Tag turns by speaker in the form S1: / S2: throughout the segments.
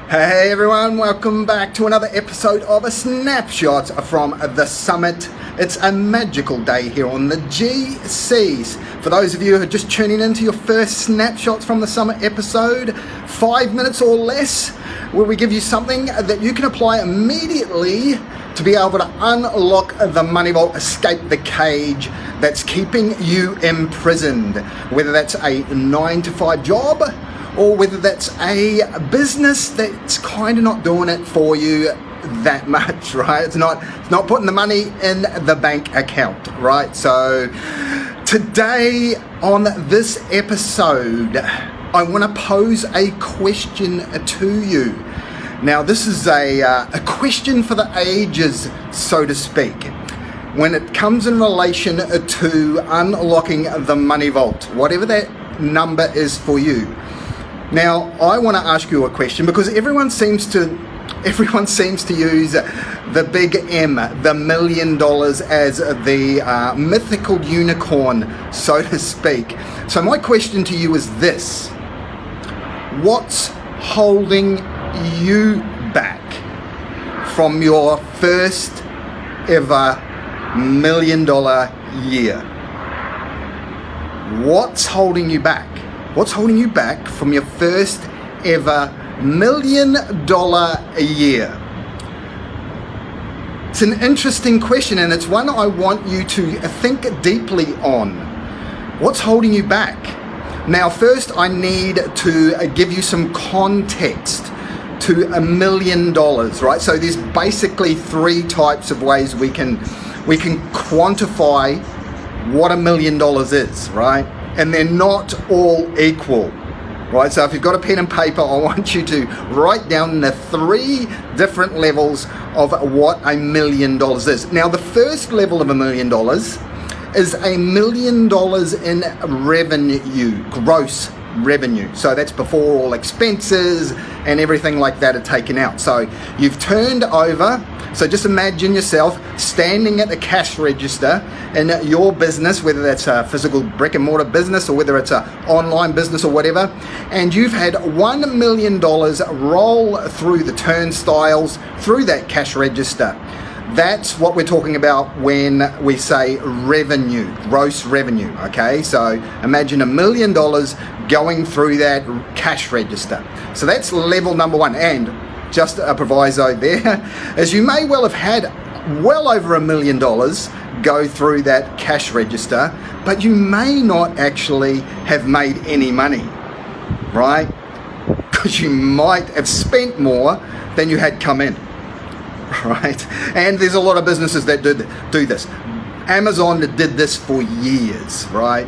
S1: Hey everyone, welcome back to another episode of A Snapshot from the Summit. It's a magical day here on the GCs. For those of you who are just tuning into your first Snapshots from the Summit episode, 5 minutes or less, where we give you something that you can apply immediately to be able to unlock the money vault, escape the cage that's keeping you imprisoned, whether that's a 9-to-5 job or whether that's a business that's kind of not doing it for you that much, right? It's not putting the money in the bank account, right? So today on this episode, I want to pose a question to you. Now, this is a question for the ages, so to speak, when it comes in relation to unlocking the money vault, whatever that number is for you. Now, I want to ask you a question because everyone seems to use the big M, the $1 million, as the mythical unicorn, so to speak. So my question to you is this: what's holding you back from your first ever $1 million year? What's holding you back? What's holding you back from your first ever $1 million a year? It's an interesting question, and it's one I want you to think deeply on. What's holding you back? Now, first I need to give you some context to $1 million, right? So there's basically three types of ways we can quantify what $1 million is, right? And they're not all equal, right? So if you've got a pen and paper, I want you to write down the three different levels of what $1 million is. Now, the first level of $1 million is $1 million in revenue, gross revenue. So that's before all expenses and everything like that are taken out. So you've turned over, so just imagine yourself standing at the cash register in your business, whether that's a physical brick and mortar business or whether it's an online business or whatever, and you've had $1 million roll through the turnstiles through that cash register. That's what we're talking about when we say revenue, gross revenue, okay? So imagine $1 million going through that cash register. So that's level number one. And just a proviso there, as you may well have had well over $1 million go through that cash register, but you may not actually have made any money, right? Because you might have spent more than you had come in, right? And there's a lot of businesses that do this. Amazon did this for years, right?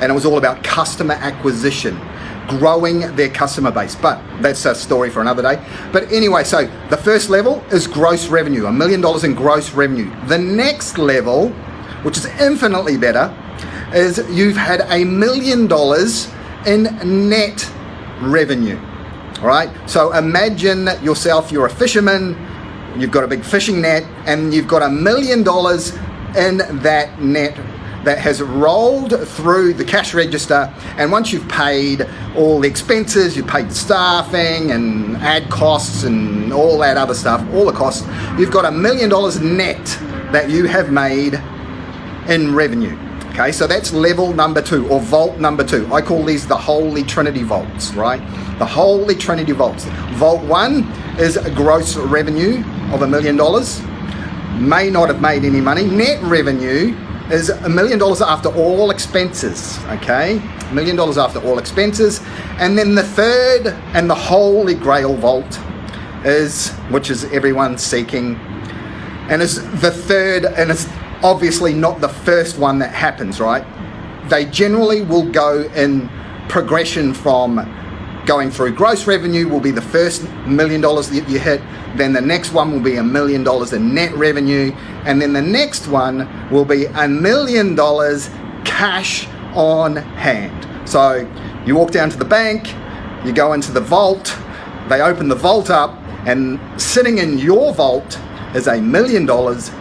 S1: And it was all about customer acquisition, growing their customer base, but that's a story for another day. But anyway, so the first level is gross revenue, $1 million in gross revenue. The next level, which is infinitely better, is you've had $1 million in net revenue. All right, so imagine yourself, you're a fisherman, you've got a big fishing net, and you've got $1 million in that net that has rolled through the cash register, and once you've paid all the expenses, you've paid staffing and ad costs and all that other stuff, all the costs, you've got $1 million net that you have made in revenue. Okay, so that's level number two, or vault number two. I call these the Holy Trinity vaults, right? The Holy Trinity vaults. Vault one is a gross revenue of $1 million, may not have made any money. Net revenue is $1 million after all expenses, okay? $1 million after all expenses. And then the third and the Holy Grail vault is, which is everyone seeking, and is the third, and it's obviously not the first one that happens, right? They generally will go in progression from going through gross revenue will be the first $1 million that you hit, then the next one will be $1 million in net revenue, and then the next one will be $1 million cash on hand. So you walk down to the bank, you go into the vault, they open the vault up, and sitting in your vault is $1 million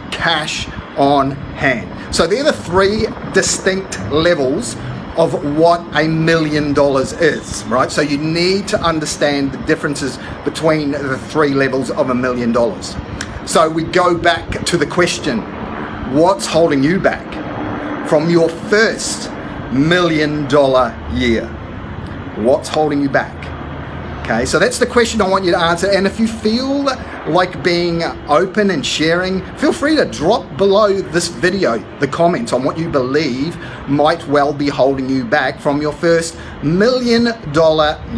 S1: cash on hand. So they're the three distinct levels of what $1 million is, right? So you need to understand the differences between the 3 levels of $1 million. So we go back to the question, what's holding you back from your first $1 million year? What's holding you back? Okay, so that's the question I want you to answer. And if you feel like being open and sharing, feel free to drop below this video the comments on what you believe might well be holding you back from your first $1 million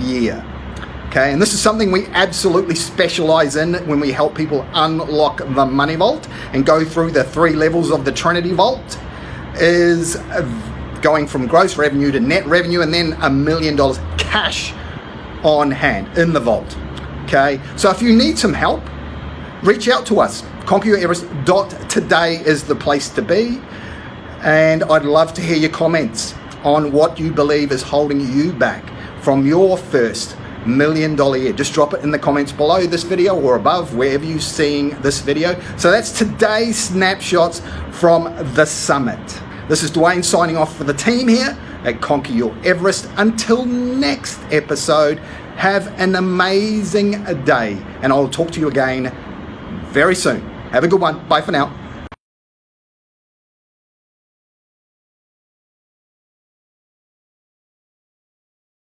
S1: year. Okay, and this is something we absolutely specialize in when we help people unlock the money vault and go through the 3 levels of the Trinity Vault, is going from gross revenue to net revenue, and then $1 million cash on hand in the vault. Okay, so if you need some help, reach out to us. ConquerYourEverest.today is the place to be, and I'd love to hear your comments on what you believe is holding you back from your first $1 million year. Just drop it in the comments below this video or above, wherever you're seeing this video. So that's today's snapshots from the summit. This is Dwayne signing off for the team here at Conquer Your Everest. Until next episode, have an amazing day, and I'll talk to you again very soon. Have a good one. Bye for now.